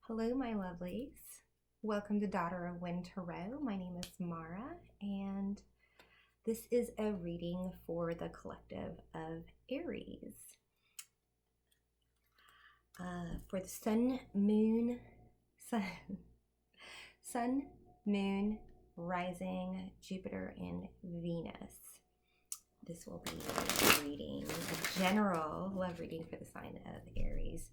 Hello, my lovelies. Welcome to Daughter of Wind Tarot. My name is Mara, and this is a reading for the collective of Aries. For the Sun, Moon, Rising, Jupiter, and Venus. This will be a reading, a general love reading for the sign of Aries.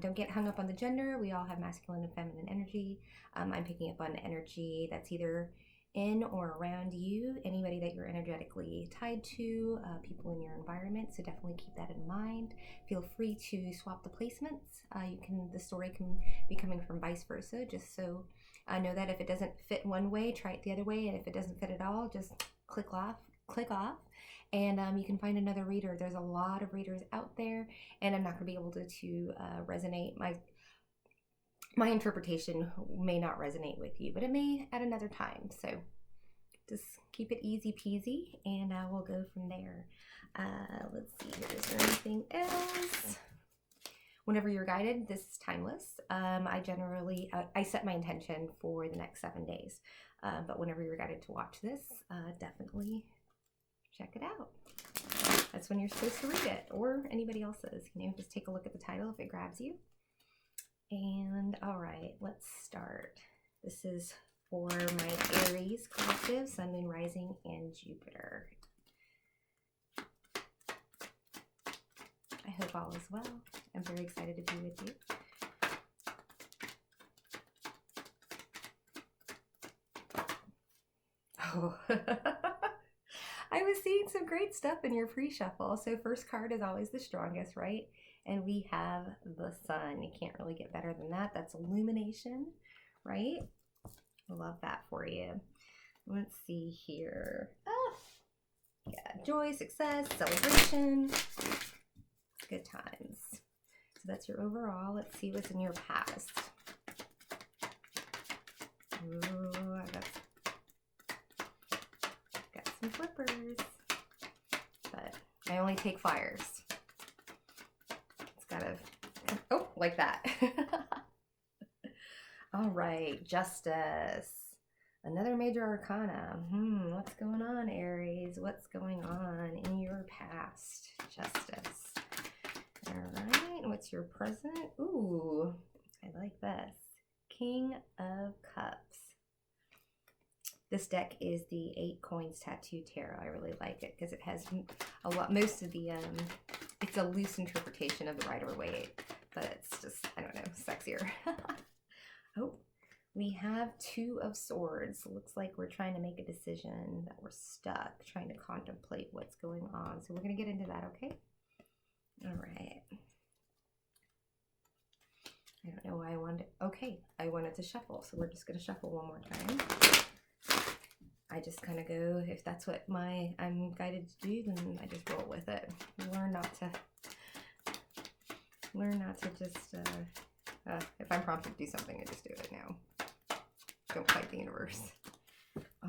Don't get hung up on the gender. We all have masculine and feminine energy. I'm picking up on energy that's either in or around you, anybody that you're energetically tied to, people in your environment. So definitely keep that in mind. Feel free to swap the placements. The story can be coming from vice versa, just so I know that if it doesn't fit one way, try it the other way. And if it doesn't fit at all, just click off. And you can find another reader. There's a lot of readers out there, and I'm not going to be able to resonate. My interpretation may not resonate with you, but it may at another time. So just keep it easy peasy, and we'll go from there. Let's see here. Is there anything else? Whenever you're guided, this is timeless. I generally, I set my intention for the next 7 days. But whenever you're guided to watch this, definitely check it out. That's when you're supposed to read it, or anybody else's. Just take a look at the title if it grabs you. And all right, let's start. This is for my Aries collective, Sun, Moon, Rising, and Jupiter. I hope all is well. I'm very excited to be with you. Oh. I was seeing some great stuff in your pre-shuffle. So first card is always the strongest, right? And we have the Sun. You can't really get better than that. That's illumination, right? Love that for you. Let's see here. Yeah, joy, success, celebration, good times. So that's your overall. Let's see what's in your past. Ooh, I got some flippers, but I only take flyers. It's gotta, oh, like that. All right, Justice. Another major arcana. What's going on, Aries? What's going on in your past? Justice. All right, what's your present? Ooh, I like this. King of Cups. This deck is the 8 Coins Tattoo Tarot. I really like it because it has a lot, most of the, it's a loose interpretation of the Rider-Waite, but it's just, I don't know, sexier. Oh, we have 2 of Swords. Looks like we're trying to make a decision, that we're stuck, trying to contemplate what's going on. So we're going to get into that, okay? All right. I don't know why I wanted, okay, I wanted to shuffle, so we're just going to shuffle one more time. I just kind of go, if that's what I'm guided to do, then I just roll with it. Learn not to just, if I'm prompted to do something, I just do it now. Don't fight the universe.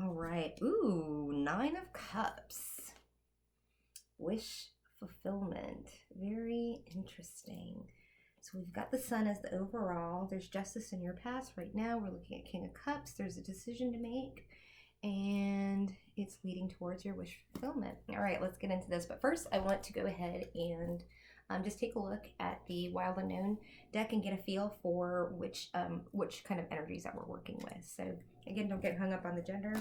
All right, ooh, 9 of Cups. Wish fulfillment, very interesting. So we've got the Sun as the overall. There's justice in your past. Right now, we're looking at King of Cups. There's a decision to make, and it's leading towards your wish fulfillment. All right, let's get into this. But first, I want to go ahead and just take a look at the Wild Unknown deck and get a feel for which kind of energies that we're working with. So again, don't get hung up on the gender.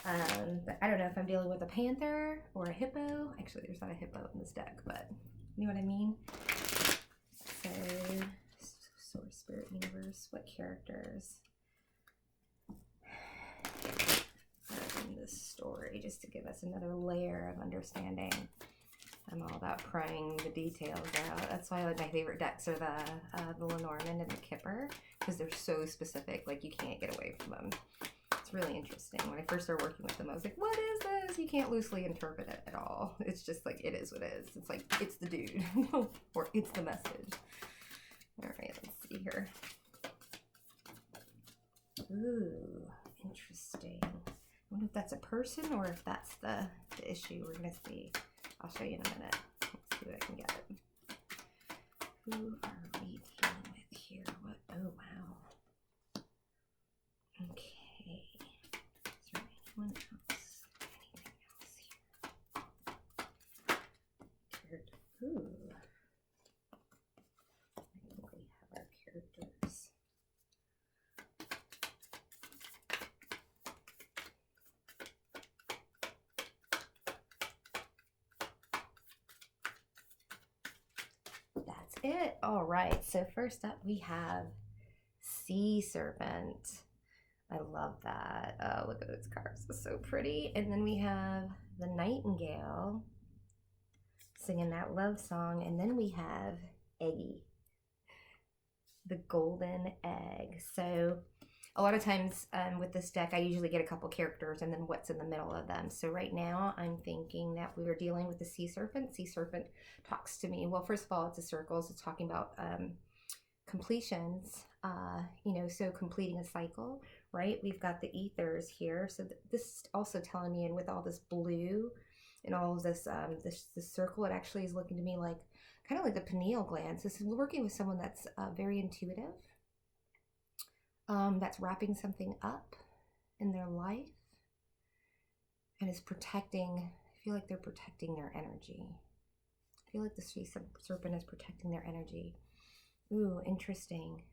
But I don't know if I'm dealing with a panther or a hippo. Actually, there's not a hippo in this deck, but you know what I mean? So, Source, Spirit, Universe, what characters are in this story, just to give us another layer of understanding. I'm all about prying the details out. That's why my favorite decks are the Lenormand and the Kipper, because they're so specific, like you can't get away from them. It's really interesting. When I first started working with them, I was like, what is this? You can't loosely interpret it at all. It's just like, it is what it is. It's like, it's the dude, or it's the message. All right, let's see here. Ooh, interesting. I wonder if that's a person or if that's the issue. We're going to see. I'll show you in a minute. Let's see what I can get. Who are we dealing with here? What it. All right, so first up we have Sea Serpent. I love that. Oh, look at those cards. It's so pretty. And then we have the Nightingale singing that love song. And then we have Eggy, the golden egg. So a lot of times with this deck, I usually get a couple characters and then what's in the middle of them. So right now I'm thinking that we are dealing with the Sea Serpent. Sea Serpent talks to me. Well, first of all, it's a circle. So it's talking about completions, you know, so completing a cycle, right? We've got the ethers here. So this is also telling me, and with all this blue and all of this, this circle, it actually is looking to me like kind of like the pineal glands. This is working with someone that's very intuitive, that's wrapping something up in their life and is protecting. I feel like they're protecting their energy. I feel like the Sea Serpent is protecting their energy. Ooh, interesting.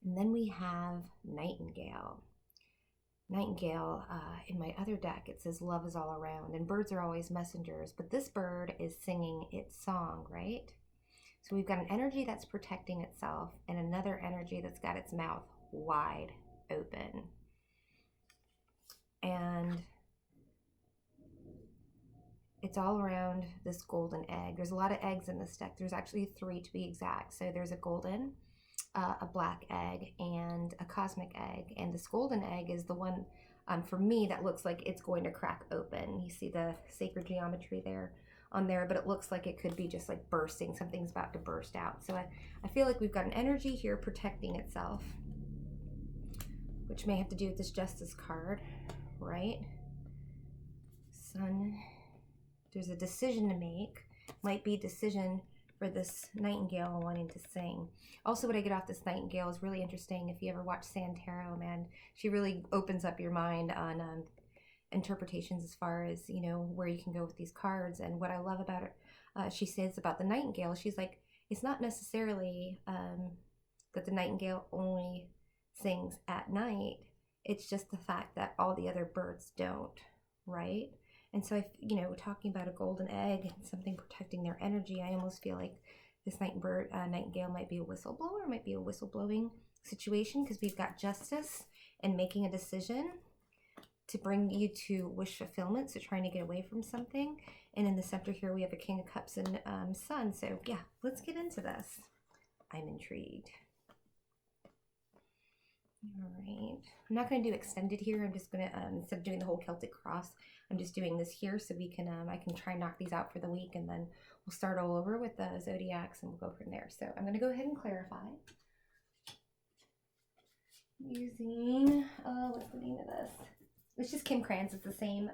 And then we have Nightingale. Nightingale, in my other deck, it says love is all around, and birds are always messengers, but this bird is singing its song, right? So we've got an energy that's protecting itself and another energy that's got its mouth wide open. And it's all around this golden egg. There's a lot of eggs in this deck. There's actually 3 to be exact. So there's a golden, a black egg, and a cosmic egg. And this golden egg is the one, for me, that looks like it's going to crack open. You see the sacred geometry there on there, but it looks like it could be just like bursting. Something's about to burst out. So I feel like we've got an energy here protecting itself, which may have to do with this Justice card, right? Sun. There's a decision to make. Might be a decision for this Nightingale wanting to sing. Also, what I get off this Nightingale is really interesting. If you ever watch Santero, man, she really opens up your mind on interpretations as far as, you know, where you can go with these cards. And what I love about it, she says about the Nightingale, she's like, it's not necessarily that the Nightingale only sings at night. It's just the fact that all the other birds don't, right? And so, you know, talking about a golden egg and something protecting their energy, I almost feel like this Nightingale might be a whistleblower, might be a whistleblowing situation, because we've got justice and making a decision to bring you to wish fulfillment, so trying to get away from something. And in the center here, we have a King of Cups and Sun. So yeah, let's get into this. I'm intrigued. All right, I'm not going to do extended here. I'm just going to, instead of doing the whole Celtic cross, I'm just doing this here so we can, I can try and knock these out for the week, and then we'll start all over with the zodiacs and we'll go from there. So I'm going to go ahead and clarify using, what's the name of this? It's just Kim Kranz. It's the same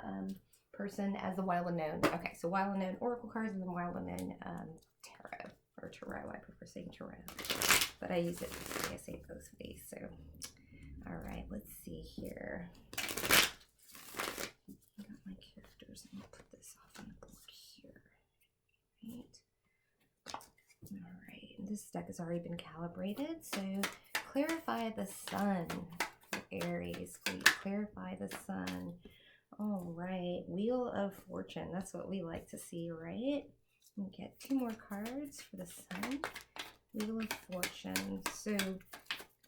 person as the Wild Unknown. Okay, so Wild Unknown Oracle cards and the Wild Unknown Tarot, or Tarot. I prefer saying Tarot, but I use it, I say both of these. So, all right, let's see here. I got my characters. I'm gonna put this off on the board here. Right. All right, and this deck has already been calibrated. So clarify the sun. Aries, please clarify the sun. All right, Wheel of Fortune. That's what we like to see, right? We get 2 more cards for the sun. Wheel of Fortune. So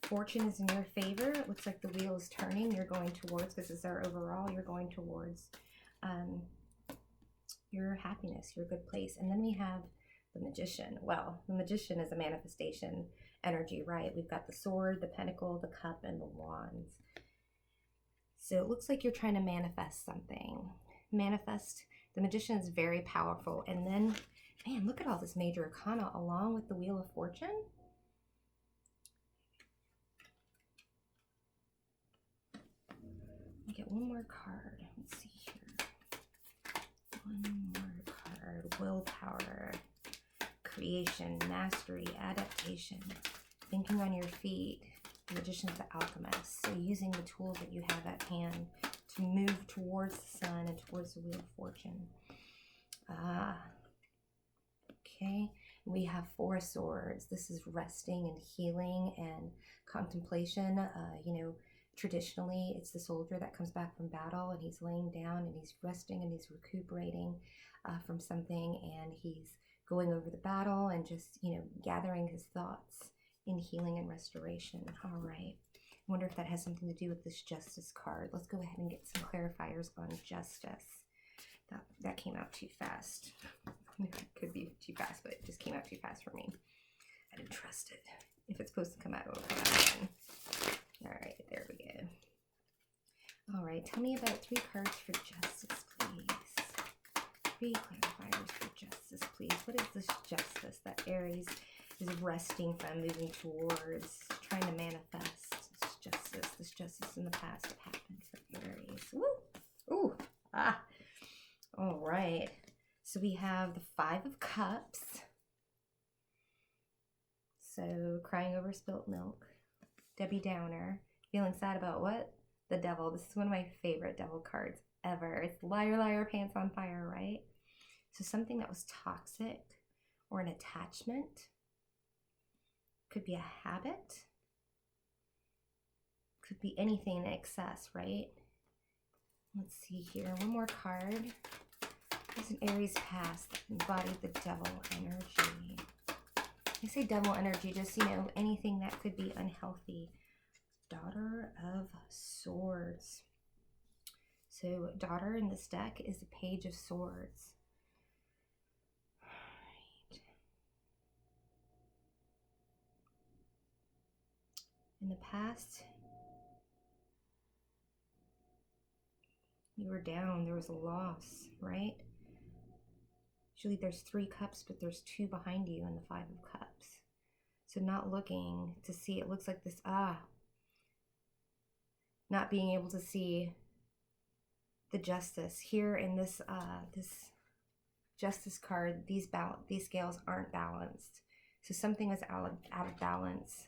fortune is in your favor. It looks like the wheel is turning. You're going towards, this is our overall, you're going towards your happiness, your good place. And then we have the Magician. Well, the Magician is a manifestation energy, right? We've got the sword, the pentacle, the cup, and the wands. So it looks like you're trying to manifest something. Manifest. The Magician is very powerful. And then, man, look at all this major arcana along with the Wheel of Fortune. We get 1 more card. Let's see here. 1 more card. Willpower. Creation, mastery, adaptation, thinking on your feet. The Magician's the alchemist. So using the tools that you have at hand to move towards the sun and towards the Wheel of Fortune. Okay. We have 4 swords. This is resting and healing and contemplation. You know, traditionally it's the soldier that comes back from battle and he's laying down and he's resting and he's recuperating from something, and he's going over the battle and just, you know, gathering his thoughts in healing and restoration. All right. I wonder if that has something to do with this Justice card. Let's go ahead and get some clarifiers on Justice. That came out too fast. It could be too fast, but it just came out too fast for me. I didn't trust it. If it's supposed to come out, it'll come out again. All right, there we go. All right, tell me about 3 cards for Justice, please. 3 clarifiers for Justice, please. What is this Justice that Aries is resting from, moving towards, trying to manifest? This justice in the past that happened for Aries. Woo! Ooh! Ah! All right. So we have the 5 of Cups. So crying over spilt milk. Debbie Downer. Feeling sad about what? The Devil. This is one of my favorite Devil cards ever. It's liar, liar, pants on fire, right? So something that was toxic or an attachment. Could be a habit. Could be anything in excess, right? Let's see here. One more card. There's an Aries past that embodied the Devil energy. I say Devil energy, just, you know, anything that could be unhealthy. Daughter of Swords. So Daughter in this deck is the Page of Swords. All right. In the past, you were down, there was a loss, right? Usually there's 3 cups, but there's 2 behind you in the 5 of Cups. So not looking to see, it looks like this, not being able to see the Justice. Here in this, this Justice card, these scales aren't balanced. So something was out of balance.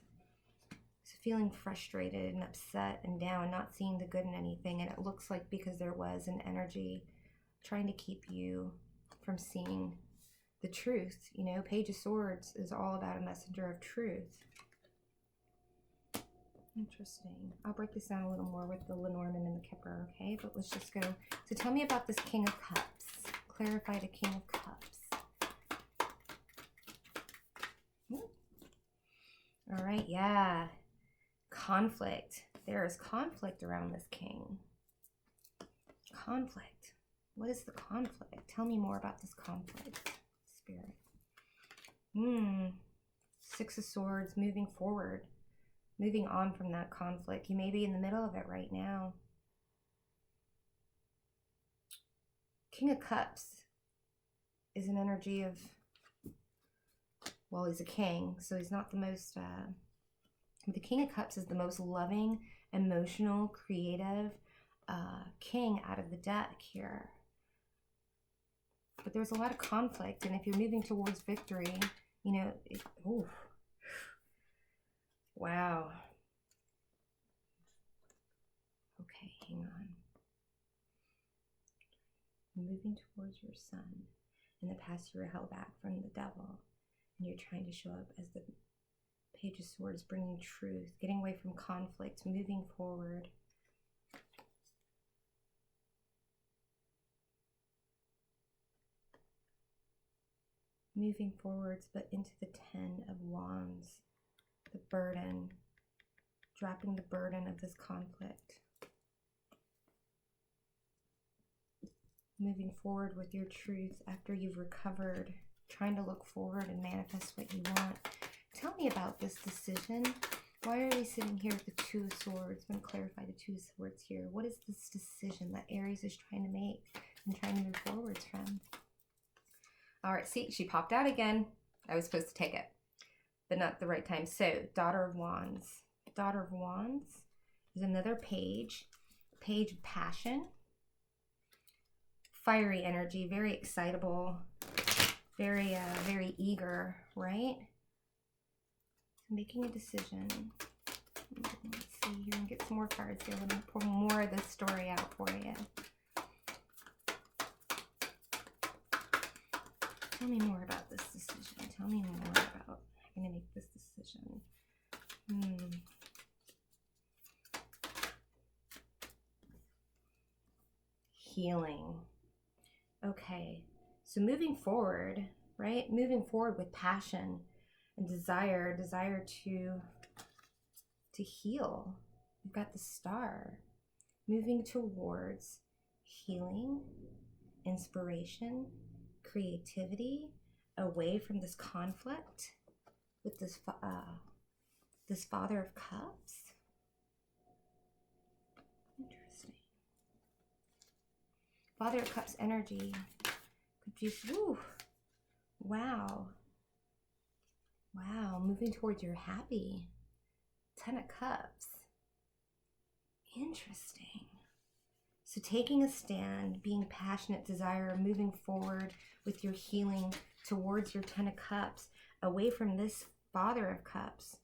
So feeling frustrated and upset and down, not seeing the good in anything. And it looks like because there was an energy trying to keep you from seeing the truth. You know, Page of Swords is all about a messenger of truth. Interesting. I'll break this down a little more with the Lenormand and the Kipper, okay? But let's just go. So tell me about this King of Cups. Clarify the King of Cups. Ooh. All right, yeah. Conflict. There is conflict around this king. Conflict. What is the conflict? Tell me more about this conflict, Spirit. 6 of Swords, moving forward. Moving on from that conflict. You may be in the middle of it right now. King of Cups is an energy of, well, he's a king, so he's not the most, the King of Cups is the most loving, emotional, creative king out of the deck here. But there's a lot of conflict, and if you're moving towards victory, you know, wow. Okay, hang on. Moving towards your son. In the past, you were held back from the Devil, and you're trying to show up as the Page of Swords, bringing truth, getting away from conflict, moving forward. Moving forwards, but into the 10 of Wands. The burden, dropping the burden of this conflict. Moving forward with your truth after you've recovered, trying to look forward and manifest what you want. Tell me about this decision. Why are we sitting here with the 2 of Swords? I'm going to clarify the 2 of Swords here. What is this decision that Aries is trying to make and trying to move forwards from? All right, see, she popped out again. I was supposed to take it, but not the right time. So, Daughter of Wands. Daughter of Wands is another page. Page of passion. Fiery energy, very excitable, very eager, right? Making a decision. Let's see here and get some more cards here. Let me pull more of this story out for you. Tell me more about this decision. Tell me more about having to make this decision. Healing. Okay, so moving forward, right? Moving forward with passion and desire to heal. We've got the Star moving towards healing, inspiration, creativity, away from this conflict with this Father of Cups. Interesting. Father of Cups energy could be, woo, wow. Wow, moving towards your happy. 10 of Cups. Interesting. So taking a stand, being passionate, desire, moving forward with your healing towards your 10 of Cups, away from this Father of Cups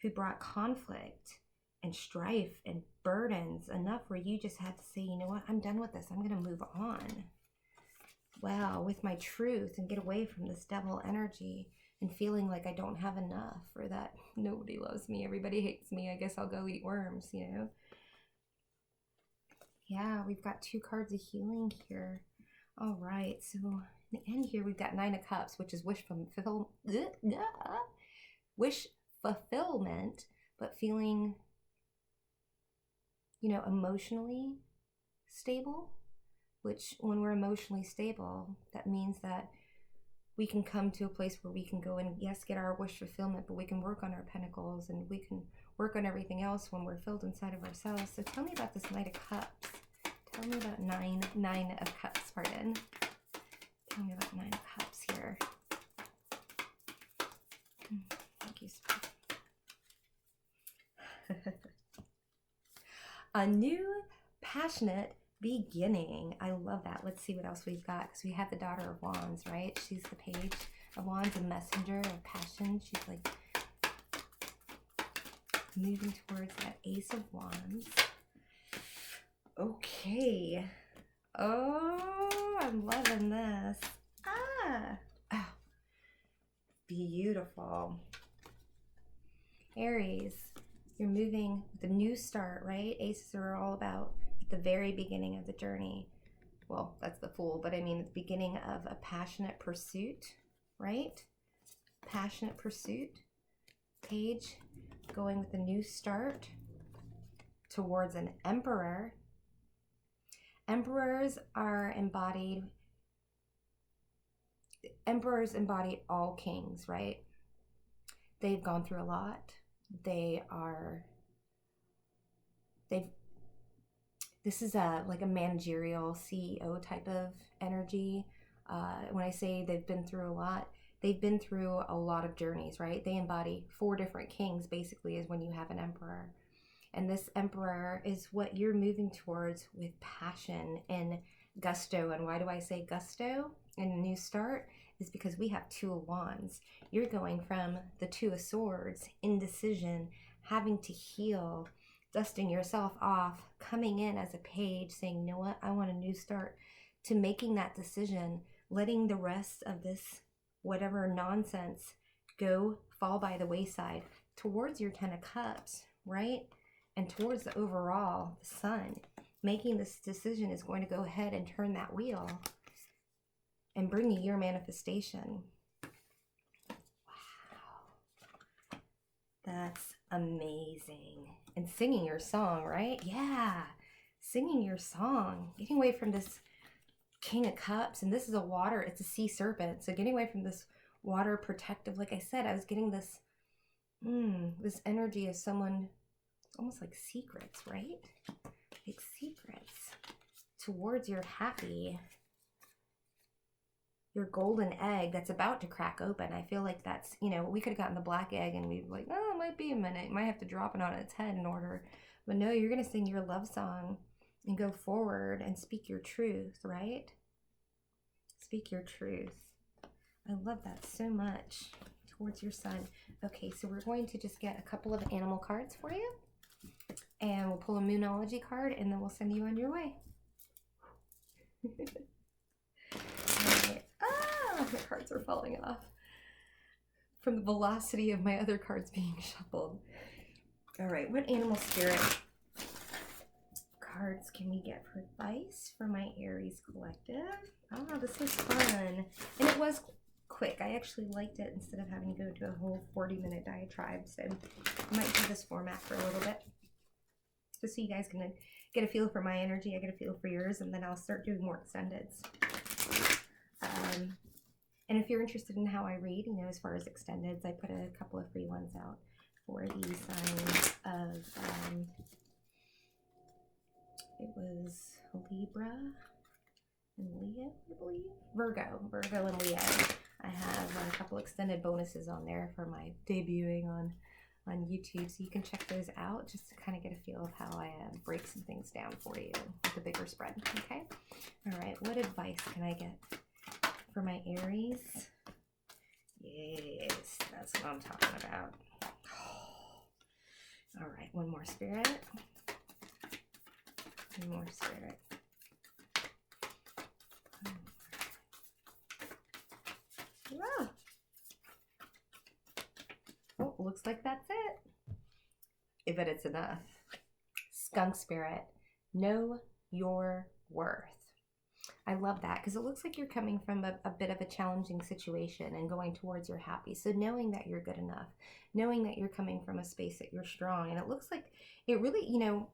who brought conflict and strife and burdens enough where you just had to say, you know what, I'm done with this. I'm going to move on. Wow, with my truth, and get away from this devil energy and feeling like I don't have enough, or that nobody loves me, everybody hates me, I guess I'll go eat worms, you know? Yeah, we've got 2 cards of healing here. All right, so in the end here, we've got 9 of Cups, which is wish fulfillment, but feeling, you know, emotionally stable, which when we're emotionally stable, that means that we can come to a place where we can go and, yes, get our wish fulfillment, but we can work on our pentacles and we can work on everything else when we're filled inside of ourselves. So tell me about this Knight of Cups. Tell me about nine of Cups, pardon. Tell me about 9 of Cups here. Thank you, Spirit. A new, passionate beginning. I love that. Let's see what else we've got, because we have the Daughter of Wands, right? She's the Page of Wands, a messenger of passion. She's like moving towards that Ace of Wands. Okay. Oh, I'm loving this. Oh, beautiful. Aries, you're moving with a new start, right? Aces are all about at the very beginning of the journey. Well, that's the Fool, but I mean at the beginning of a passionate pursuit, right? Passionate pursuit. Page, going with a new start towards an Emperor. Emperors embody all kings, right? They've gone through a lot. This is like a managerial CEO type of energy. When I say they've been through a lot, they've been through a lot of journeys, right? They embody 4 different kings, basically, is when you have an Emperor. And this Emperor is what you're moving towards with passion and gusto. And why do I say gusto in a new start? Is because we have 2 of Wands. You're going from the 2 of Swords, indecision, having to heal, dusting yourself off, coming in as a Page, saying, you know what, I want a new start, to making that decision, letting the rest of this whatever nonsense go, fall by the wayside, towards your 10 of Cups, right? And towards the overall, the Sun. Making this decision is going to go ahead and turn that wheel and bring you your manifestation. Wow. That's amazing. And singing your song, right? Yeah. Singing your song. Getting away from this King of Cups. And this is a water, it's a sea serpent. So getting away from this water protective, like I said, I was getting this, this energy of someone, almost like secrets, right? Like secrets towards your happy, your golden egg that's about to crack open. I feel like that's, you know, we could have gotten the black egg and we'd be like, oh, it might be a minute. You might have to drop it on its head in order. But no, you're going to sing your love song and go forward and speak your truth, right? Speak your truth. I love that so much. Towards your Sun. Okay, so we're going to just get a couple of animal cards for you. And we'll pull a Moonology card and then we'll send you on your way. Right. Ah, my cards are falling off from the velocity of my other cards being shuffled. All right, what animal spirit cards can we get for advice for my Aries collective? Oh, this was fun. And it was quick. I actually liked it instead of having to go to a whole 40-minute diatribe. So I might do this format for a little bit, just so you guys can get a feel for my energy. I get a feel for yours, and then I'll start doing more extendeds. And if you're interested in how I read, you know, as far as extendeds, I put a couple of free ones out for the signs of, it was Libra and Leo, I believe. Virgo and Leo. I have a couple extended bonuses on there for my debuting on YouTube, so you can check those out just to kind of get a feel of how I break some things down for you with a bigger spread, okay? All right, what advice can I get for my Aries? Yes, that's what I'm talking about. All right, one more spirit. One more spirit. Ah. Oh, looks like that's it. I bet it's enough. Skunk spirit, know your worth. I love that because it looks like you're coming from a bit of a challenging situation and going towards your happy. So knowing that you're good enough, knowing that you're coming from a space that you're strong. And it looks like it really, you know,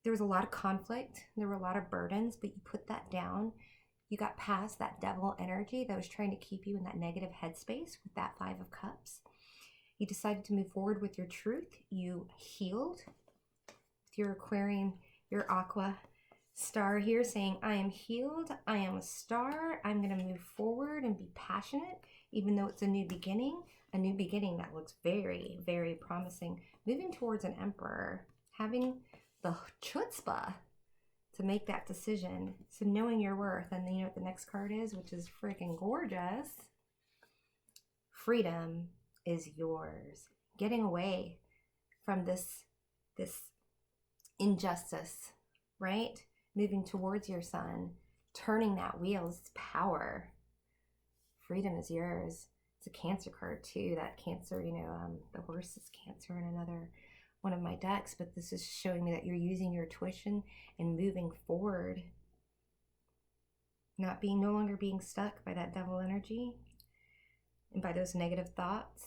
there was a lot of conflict. There were a lot of burdens, but you put that down. You got past that devil energy that was trying to keep you in that negative headspace with that 5 of Cups. You decided to move forward with your truth. You healed with your Aquarian, your Aqua star here, saying, I am healed. I am a star. I'm going to move forward and be passionate, even though it's a new beginning that looks very, very promising. Moving towards an Emperor, having the chutzpah to make that decision. So knowing your worth, and then you know what the next card is, which is freaking gorgeous. Freedom is yours. Getting away from this injustice, right? Moving towards your sun, turning that wheel is power. Freedom is yours. It's a Cancer card too. That Cancer, you know, the horse is Cancer in another one of my decks, but this is showing me that you're using your intuition and moving forward. No longer being stuck by that devil energy and by those negative thoughts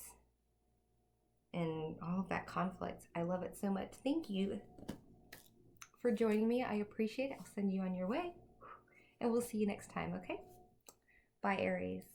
and all of that conflict. I love it so much. Thank you for joining me. I appreciate it. I'll send you on your way, and we'll see you next time, okay? Bye, Aries.